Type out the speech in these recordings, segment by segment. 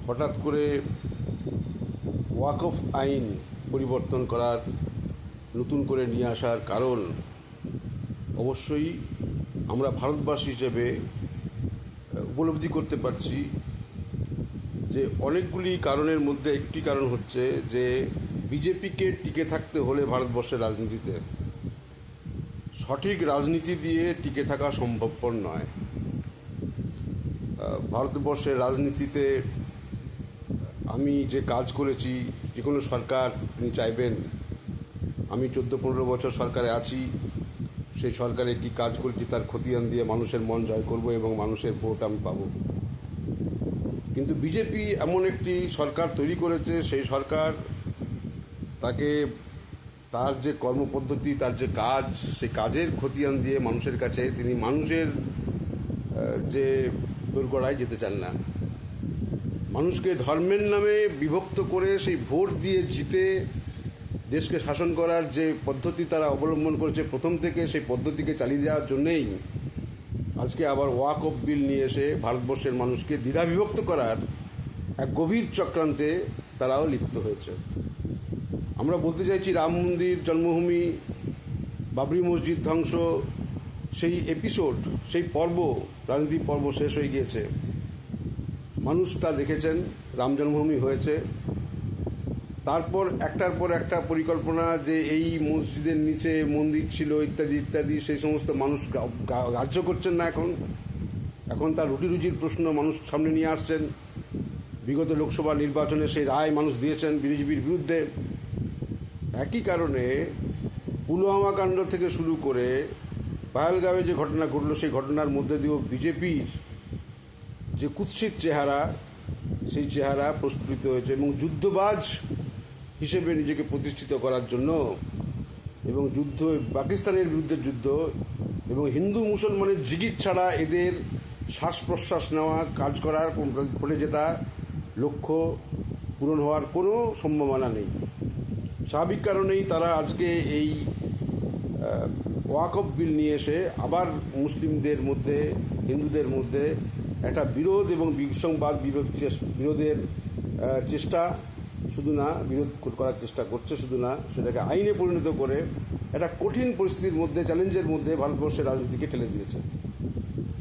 হঠাৎ করে ওয়াকফ আইন পরিবর্তন করার, নতুন করে নিয়ে আসার কারণ অবশ্যই আমরা ভারতবাসী হিসেবে উপলব্ধি করতে পারছি যে অনেকগুলি কারণের মধ্যে একটি কারণ হচ্ছে যে বিজেপিকে টিকে থাকতে হলে ভারতবর্ষের রাজনীতিতে সঠিক রাজনীতি দিয়ে টিকে থাকা সম্ভবপর নয়। ভারতবর্ষের রাজনীতিতে আমি যে কাজ করেছি, যে কোনো সরকার তিনি চাইবেন আমি 14-15 বছর সরকারে আছি, সেই সরকারে কি কাজ করেছি তার খতিয়ান দিয়ে মানুষের মন জয় করব এবং মানুষের ভোট আমি পাব। কিন্তু বিজেপি এমন একটি সরকার তৈরি করেছে, সেই সরকার তাকে তার যে কর্মপদ্ধতি, তার যে কাজ, সেই কাজের খতিয়ান দিয়ে মানুষের কাছে তিনি মানুষের যে দোরগোড়ায় যেতে চান না। মানুষকে ধর্মের নামে বিভক্ত করে সেই ভোট দিয়ে জিতে দেশকে শাসন করার যে পদ্ধতি তারা অবলম্বন করেছে প্রথম থেকে, সেই পদ্ধতিকে চালিয়ে যাওয়ার জন্যেই আজকে আবার ওয়াকফ বিল নিয়ে এসে ভারতবর্ষের মানুষকে দ্বিধাবিভক্ত করার এক গভীর চক্রান্তে তারাও লিপ্ত হয়েছে। আমরা বলতে চাইছি রাম মন্দির, জন্মভূমি, বাবরি মসজিদ ধ্বংস, সেই এপিসোড, সেই পর্ব, রাজনীতি পর্ব শেষ হয়ে গিয়েছে। মানুষ তা দেখেছেন, রাম জন্মভূমি হয়েছে। তারপর একটার পর একটা পরিকল্পনা যে এই মসজিদের নিচে মন্দির ছিল ইত্যাদি ইত্যাদি, সেই সমস্ত মানুষ গ্রাহ্য করছেন না। এখন তার রুটি রুজির প্রশ্ন মানুষ সামনে নিয়ে আসছেন। বিগত লোকসভা নির্বাচনে সেই রায় মানুষ দিয়েছেন বিজেপির বিরুদ্ধে। একই কারণে পুলওয়ামা কাণ্ড থেকে শুরু করে পাহেলগাঁওয়ে যে ঘটনা ঘটল, সেই ঘটনার মধ্যে দিয়েও বিজেপির যে কুৎসিত চেহারা, সেই চেহারা প্রস্ফুটিত হয়েছে এবং যুদ্ধবাজ হিসেবে নিজেকে প্রতিষ্ঠিত করার জন্য এবং যুদ্ধ, পাকিস্তানের বিরুদ্ধে যুদ্ধ এবং হিন্দু মুসলমানের জিগির ছাড়া এদের শ্বাস প্রশ্বাস নেওয়া, কাজ করার ফলে যেটা লক্ষ্য পূরণ হওয়ার কোনো সম্ভাবনা নেই। স্বাভাবিক কারণেই তারা আজকে এই ওয়াকফ বিল নিয়ে এসে আবার মুসলিমদের মধ্যে, হিন্দুদের মধ্যে একটা বিরোধ এবং বিসংবাদ বিরোধের চেষ্টা শুধু না, বিরোধ করার চেষ্টা করছে শুধু না, সেটাকে আইনে পরিণত করে একটা কঠিন পরিস্থিতির মধ্যে, চ্যালেঞ্জের মধ্যে ভারতবর্ষের রাজনীতিকে ঠেলে দিয়েছে।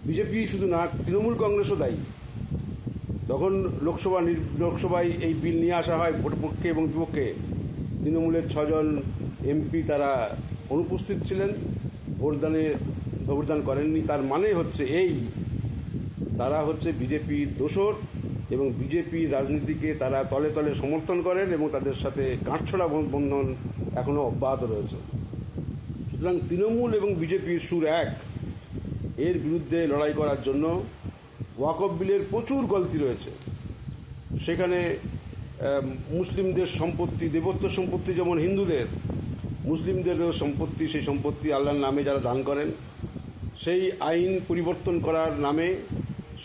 বিজেপি শুধু না, তৃণমূল কংগ্রেসও দায়ী। যখন লোকসভায় এই বিল নিয়ে আসা হয় ভোট পক্ষে এবং বিপক্ষে, তৃণমূলের 6 জন এমপি তারা অনুপস্থিত ছিলেন, ভোটদান করেননি। তার মানে হচ্ছে এই, তারা হচ্ছে বিজেপির দোসর এবং বিজেপির রাজনীতিকে তারা তলে তলে সমর্থন করেন এবং তাদের সাথে গাঁটছড়া বন্ধন এখনও অব্যাহত রয়েছে। সুতরাং তৃণমূল এবং বিজেপির সুর এক। এর বিরুদ্ধে লড়াই করার জন্য ওয়াকফ বিলের প্রচুর গলতি রয়েছে। সেখানে মুসলিমদের সম্পত্তি, দেবত্ব সম্পত্তি যেমন হিন্দুদের, মুসলিমদেরও সম্পত্তি, সেই সম্পত্তি আল্লাহর নামে যারা দান করেন, সেই আইন পরিবর্তন করার নামে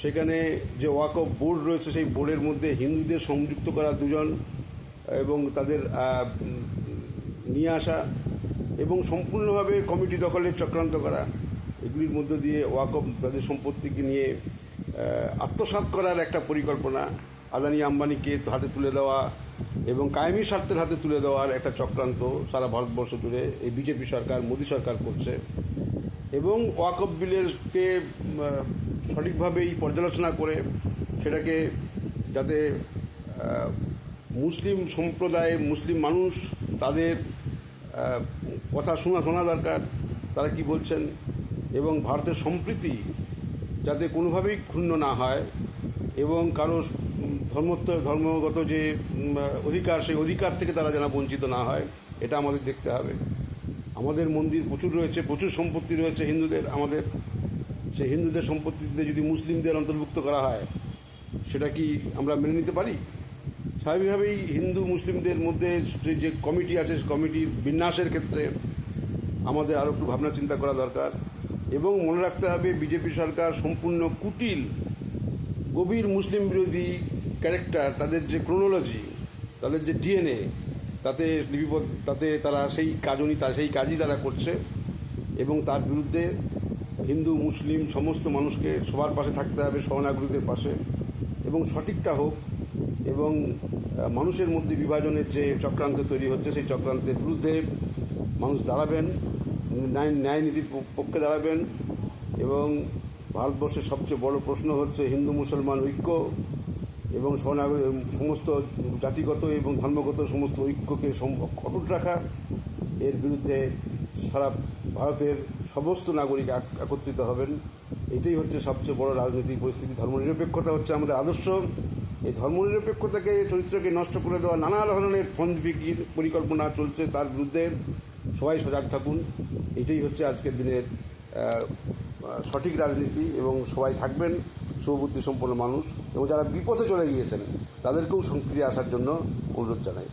সেখানে যে ওয়াকফ বোর্ড রয়েছে, সেই বোর্ডের মধ্যে হিন্দুদের সংযুক্ত করা 2 জন এবং তাদের নিয়ে আসা এবং সম্পূর্ণভাবে কমিটি দখলের চক্রান্ত করা, এগুলির মধ্য দিয়ে ওয়াকফ তাদের সম্পত্তিকে নিয়ে আত্মসাৎ করার একটা পরিকল্পনা, আদানি আম্বানিকে হাতে তুলে দেওয়া এবং কায়েমি স্বার্থের হাতে তুলে দেওয়ার একটা চক্রান্ত সারা ভারতবর্ষ জুড়ে এই বিজেপি সরকার, মোদী সরকার করছে। এবং ওয়াকফ বিলেরকে সঠিকভাবেই পর্যালোচনা করে সেটাকে যাতে মুসলিম সম্প্রদায়, মুসলিম মানুষ, তাদের কথা শোনা দরকার, তারা কি বলছেন, এবং ভারতের সম্প্রীতি যাতে কোনোভাবেই ক্ষুণ্ণ না হয় এবং কারো ধর্মগত যে অধিকার, সেই অধিকার থেকে তারা যেন বঞ্চিত না হয়, এটা আমাদের দেখতে হবে। আমাদের মন্দির প্রচুর রয়েছে, প্রচুর সম্পত্তি রয়েছে হিন্দুদের। আমাদের সেই হিন্দুদের সম্পত্তিতে যদি মুসলিমদের অন্তর্ভুক্ত করা হয়, সেটা কি আমরা মেনে নিতে পারি? স্বাভাবিকভাবেই হিন্দু মুসলিমদের মধ্যে যে কমিটি আছে, কমিটির বিন্যাসের ক্ষেত্রে আমাদের আরও একটু ভাবনা চিন্তা করা দরকার। এবং মনে রাখতে হবে বিজেপি সরকার সম্পূর্ণ কুটিল, গভীর মুসলিম বিরোধী ক্যারেক্টার, তাদের যে ক্রোনোলজি, তাদের যে ডিএনএ, তাতে তারা সেই কাজই তারা করছে এবং তার বিরুদ্ধে হিন্দু মুসলিম সমস্ত মানুষকে সবার পাশে থাকতে হবে, সহনাগরিকদের পাশে, এবং সঠিকটা হোক এবং মানুষের মধ্যে বিভাজনের যে চক্রান্ত তৈরি হচ্ছে সেই চক্রান্তের বিরুদ্ধে মানুষ দাঁড়াবেন, ন্যায় নীতির পক্ষে দাঁড়াবেন। এবং ভারতবর্ষের সবচেয়ে বড় প্রশ্ন হচ্ছে হিন্দু মুসলমান ঐক্য এবং সমস্ত জাতিগত এবং ধর্মগত সমস্ত ঐক্যকে অটুট রাখা। এর বিরুদ্ধে সারা ভারতের সমস্ত নাগরিক একত্রিত হবেন। এটাই হচ্ছে সবচেয়ে বড় রাজনৈতিক পরিস্থিতি। ধর্মনিরপেক্ষতা হচ্ছে আমাদের আদর্শ। এই ধর্মনিরপেক্ষতাকে, চরিত্রকে নষ্ট করে দেওয়া নানা ধরনের ফন্দ বিক্রির পরিকল্পনা চলছে, তার বিরুদ্ধে সবাই সজাগ থাকুন। এটাই হচ্ছে আজকের দিনের সঠিক রাজনীতি। এবং সবাই থাকবেন সুবুদ্ধি সম্পন্ন মানুষ, এবং যারা বিপথে চলে গিয়েছেন তাদেরকেও ফিরে আসার জন্য অনুরোধ জানাই।